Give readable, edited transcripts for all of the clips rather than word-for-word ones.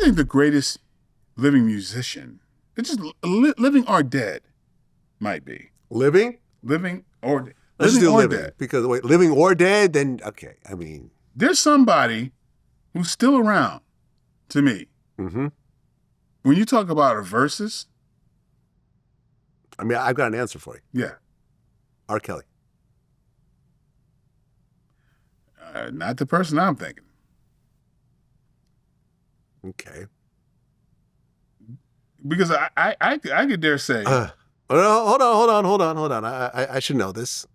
think the greatest living musician, it's just living or dead, might be. Living? Living or dead. Let's do living. Dead. Because wait, living or dead, then okay. I mean, there's somebody who's still around to me. Mm-hmm. When you talk about verses, I mean, I've got an answer for you. Yeah. R. Kelly. Not the person I'm thinking. Okay. Because I could dare say. Hold on. I should know this.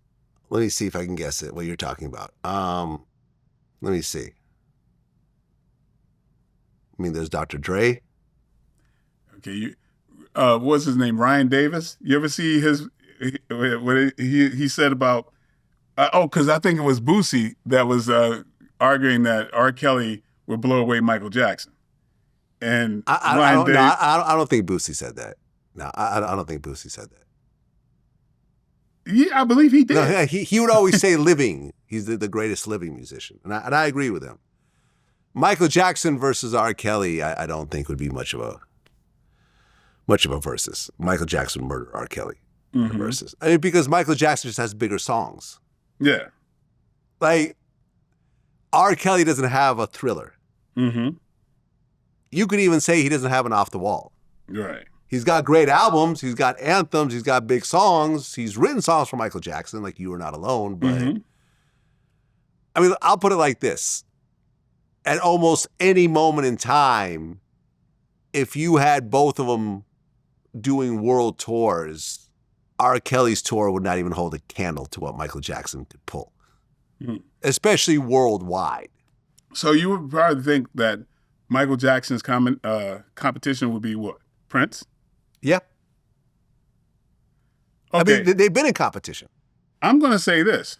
Let me see if I can guess it. What you're talking about. Let me see. I mean, there's Dr. Dre. Okay, what's his name? Ryan Davis. You ever see what he said about? Because I think it was Boosie that was arguing that R. Kelly would blow away Michael Jackson. And I don't think Boosie said that. No, I don't think Boosie said that. Yeah, I believe he did. No, he would always say living. He's the greatest living musician, and I agree with him. Michael Jackson versus R. Kelly, I don't think would be much of a versus. Michael Jackson murdered R. Kelly versus. I mean, because Michael Jackson just has bigger songs. Yeah. Like, R. Kelly doesn't have a Thriller. Mm-hmm. You could even say he doesn't have an Off the Wall. Right. He's got great albums. He's got anthems. He's got big songs. He's written songs for Michael Jackson, like You Are Not Alone. But, I mean, I'll put it like this. At almost any moment in time, if you had both of them doing world tours, R. Kelly's tour would not even hold a candle to what Michael Jackson could pull, especially worldwide. So you would probably think that Michael Jackson's competition would be what? Prince? Yeah. Okay. I mean, they've been in competition. I'm going to say this.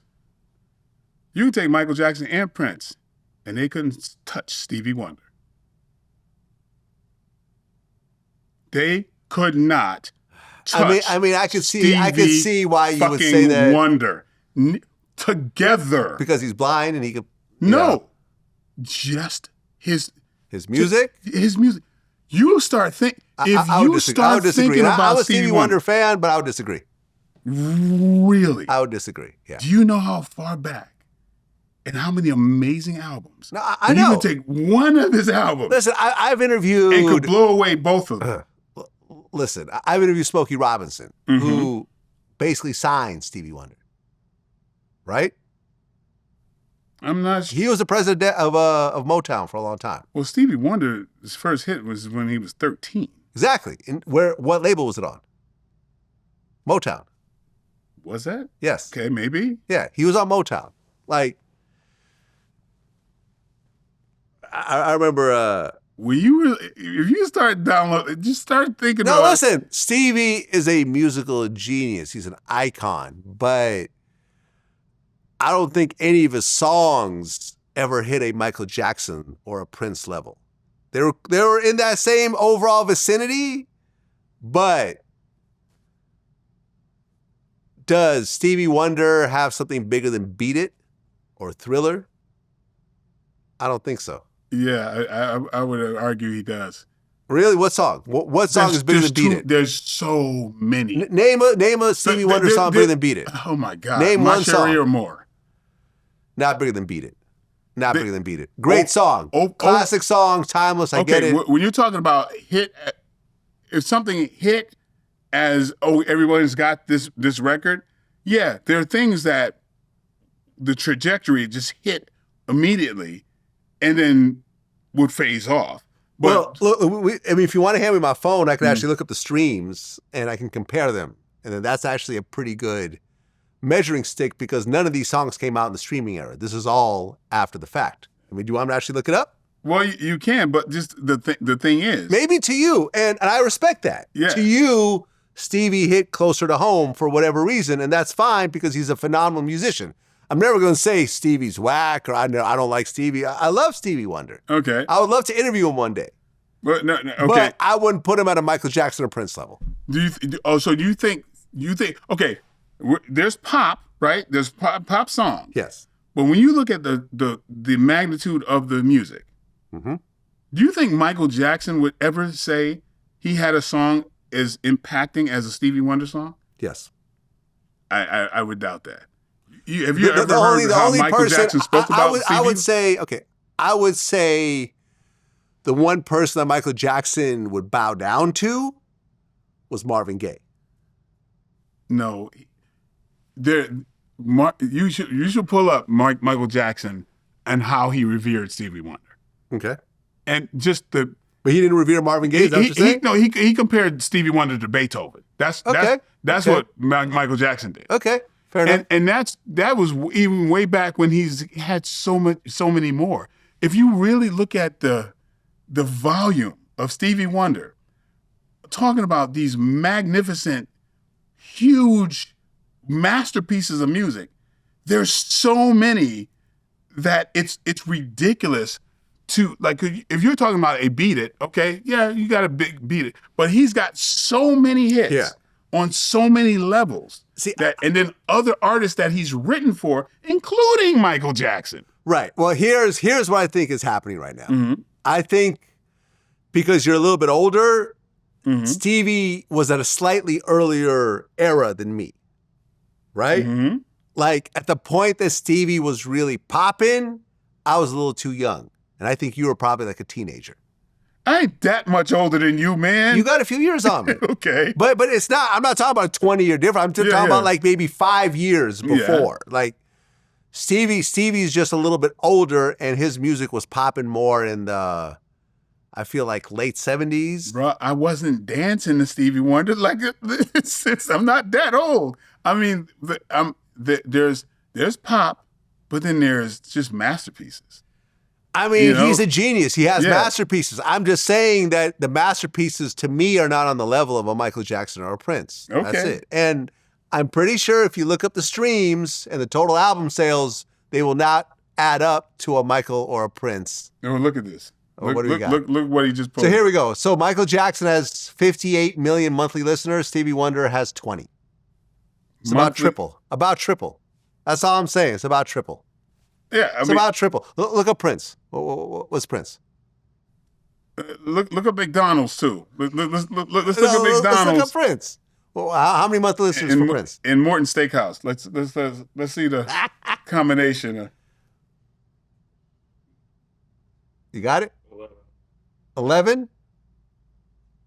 You take Michael Jackson and Prince, and they couldn't touch Stevie Wonder. They could not touch I mean, I could see why you would say that. Wonder. Together. Because he's blind and he could... No. Just his music? His music. You start thinking... I would disagree. I'm a Stevie Wonder fan, but I would disagree. Really? I would disagree, yeah. Do you know how far back and how many amazing albums? No, I know. You could take one of his albums. Listen, I've interviewed... And could blow away both of them. Listen, I've interviewed Smokey Robinson, who basically signed Stevie Wonder. Right? I'm not sure. He was the president of Motown for a long time. Well, Stevie Wonder's first hit was when he was 13. Exactly. And what label was it on? Motown. Was that? Yes. Okay, maybe. Yeah, he was on Motown. Like, I remember... if you start downloading, just start thinking about... No, listen, Stevie is a musical genius. He's an icon, but I don't think any of his songs ever hit a Michael Jackson or a Prince level. They were in that same overall vicinity, but does Stevie Wonder have something bigger than Beat It or Thriller? I don't think so. Yeah, I would argue he does. Really? What song? What song is bigger than Beat It? There's so many. Name a Stevie Wonder song bigger than Beat It. Oh my God! Name one song or more. Not bigger than Beat It. Not bigger than Beat It. Great song. Classic song. Timeless. I get it. When you're talking about hit, if something hit as everyone's got this record, yeah, there are things that the trajectory just hit immediately, and then would phase off. But, well, look, if you want to hand me my phone, I can actually look up the streams and I can compare them. And then that's actually a pretty good measuring stick because none of these songs came out in the streaming era. This is all after the fact. I mean, do you want me to actually look it up? Well, you can, but just the thing is. Maybe to you, and I respect that. Yeah. To you, Stevie hit closer to home for whatever reason, and that's fine because he's a phenomenal musician. I'm never going to say Stevie's whack or I don't like Stevie. I love Stevie Wonder. Okay. I would love to interview him one day. But no, okay. But I wouldn't put him at a Michael Jackson or Prince level. Do you think okay, there's pop, right? There's pop songs. Yes. But when you look at the magnitude of the music, Do you think Michael Jackson would ever say he had a song as impacting as a Stevie Wonder song? Yes. I would doubt that. Have you ever heard how Michael Jackson spoke about Stevie? I would say, okay, I would say the one person that Michael Jackson would bow down to was Marvin Gaye. No. You should pull up Michael Jackson and how he revered Stevie Wonder. Okay. And just But he didn't revere Marvin Gaye, is that what you're saying? No, he compared Stevie Wonder to Beethoven. That's what Michael Jackson did. Okay. Fair enough. And that was even way back when he's had so many more. If you really look at the volume of Stevie Wonder, talking about these magnificent, huge masterpieces of music, there's so many that it's ridiculous to, like, if you're talking about a Beat It, okay, yeah, you got a big Beat It, but he's got so many hits on so many levels. See, and then other artists that he's written for, including Michael Jackson. Right. Well, here's what I think is happening right now. Mm-hmm. I think because you're a little bit older, Mm-hmm. Stevie was at a slightly earlier era than me. Right? Mm-hmm. Like at the point that Stevie was really popping, I was a little too young. And I think you were probably like a teenager. I ain't that much older than you, man. You got a few years on me. Okay. But it's not, I'm not talking about a 20-year difference. I'm just talking about like maybe 5 years before. Like Stevie's just a little bit older and his music was popping more in the, I feel like late 70s. Bro, I wasn't dancing to Stevie Wonder. Like, I'm not that old. I mean, there's pop, but then there's just masterpieces. I mean, he's a genius. He has masterpieces. I'm just saying that the masterpieces to me are not on the level of a Michael Jackson or a Prince. Okay. That's it. And I'm pretty sure if you look up the streams and the total album sales, they will not add up to a Michael or a Prince. Oh, look at this. What do we got? Look what he just posted. So here we go. So Michael Jackson has 58 million monthly listeners. Stevie Wonder has 20. It's about triple. About triple. That's all I'm saying. It's about triple. Yeah, it's about triple. Look up Prince. What's Prince? Look up McDonald's too. Let's look at McDonald's. Let's look up Prince. Well, how many monthly listeners for Prince? In Morton Steakhouse. Let's see the combination. You got it? 11?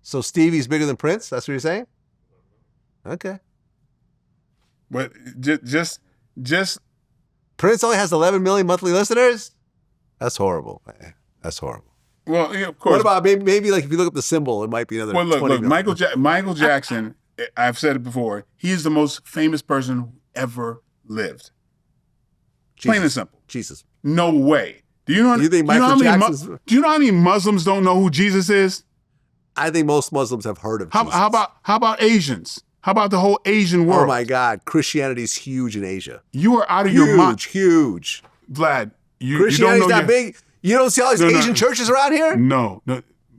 So Stevie's bigger than Prince? That's what you're saying? Okay. But just Prince only has 11 million monthly listeners? That's horrible, man. That's horrible. Well, yeah, of course. What about maybe like if you look up the symbol, it might be another. Well, look, 20 million. Michael Jackson. I've said it before. He is the most famous person who ever lived. Jesus. Plain and simple. Jesus. No way. Do you know? You think Michael Jackson's? Do you know how many Muslims don't know who Jesus is? I think most Muslims have heard of Jesus. How about Asians? How about the whole Asian world? Oh my God, Christianity's huge in Asia. You are out of your mind. Huge. Vlad, you Christianity's don't know not big. You don't see all these Asian churches around here? No.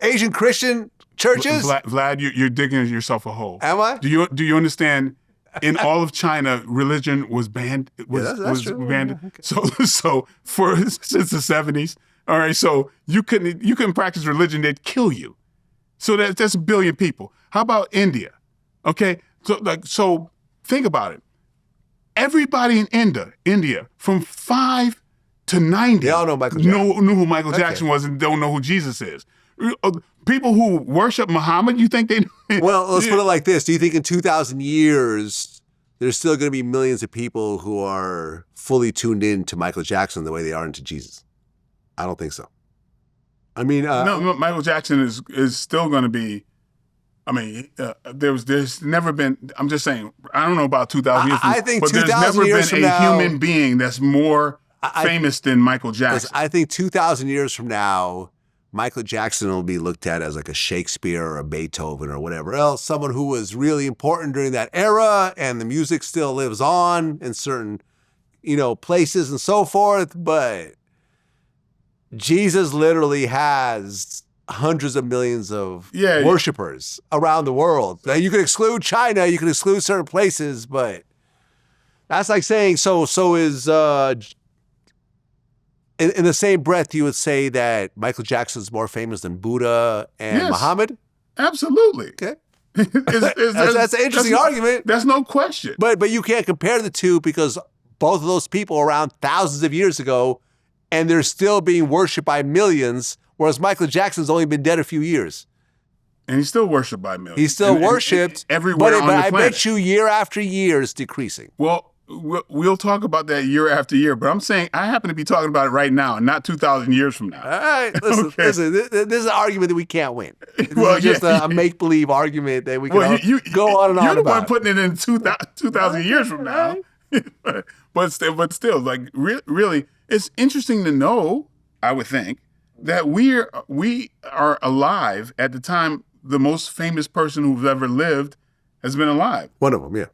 Asian Christian churches? Vlad, you're digging yourself a hole. Am I? Do you understand? In all of China, religion was banned. Was banned. Okay. So since the 70s, all right. So you couldn't practice religion; they'd kill you. So that's a billion people. How about India? Okay. So think about it. Everybody in India, from 5 to 90, they all know Michael Jackson. Knew who Michael Jackson was and don't know who Jesus is. People who worship Muhammad, you think they know? Well, let's put it like this. Do you think in 2,000 years, there's still going to be millions of people who are fully tuned in to Michael Jackson the way they are into Jesus? I don't think so. I mean... no, Michael Jackson is still going to be... I mean, there's never been... I'm just saying, I don't know about 2,000 years, I think but there's never been a human being that's more famous than Michael Jackson. I think 2,000 years from now... Michael Jackson will be looked at as like a Shakespeare or a Beethoven or whatever else, someone who was really important during that era, and the music still lives on in certain, places and so forth. But Jesus literally has hundreds of millions of worshipers around the world. Now, you can exclude China, you can exclude certain places, but that's like saying so is in the same breath, you would say that Michael Jackson's more famous than Buddha and Yes. Muhammad? Absolutely. Okay. It's- That's an interesting argument. That's no question. But you can't compare the two because both of those people were around thousands of years ago, and they're still being worshipped by millions, whereas Michael Jackson's only been dead a few years. And he's still worshipped by millions. He's still worshipped everywhere on but the I planet. bet you year after year it's decreasing. Well, we'll talk about that year after year, but I'm saying I happen to be talking about it right now and not 2,000 years from now. All right, listen, Okay. listen. This is an argument that we can't win. This Well, is just yeah. a make-believe argument that we can Well, go on and on You're the about. one putting it in 2,000 years from now. but still, like really, it's interesting to know. I would think that we are alive at the time the most famous person who's ever lived has been alive. One of them, yeah.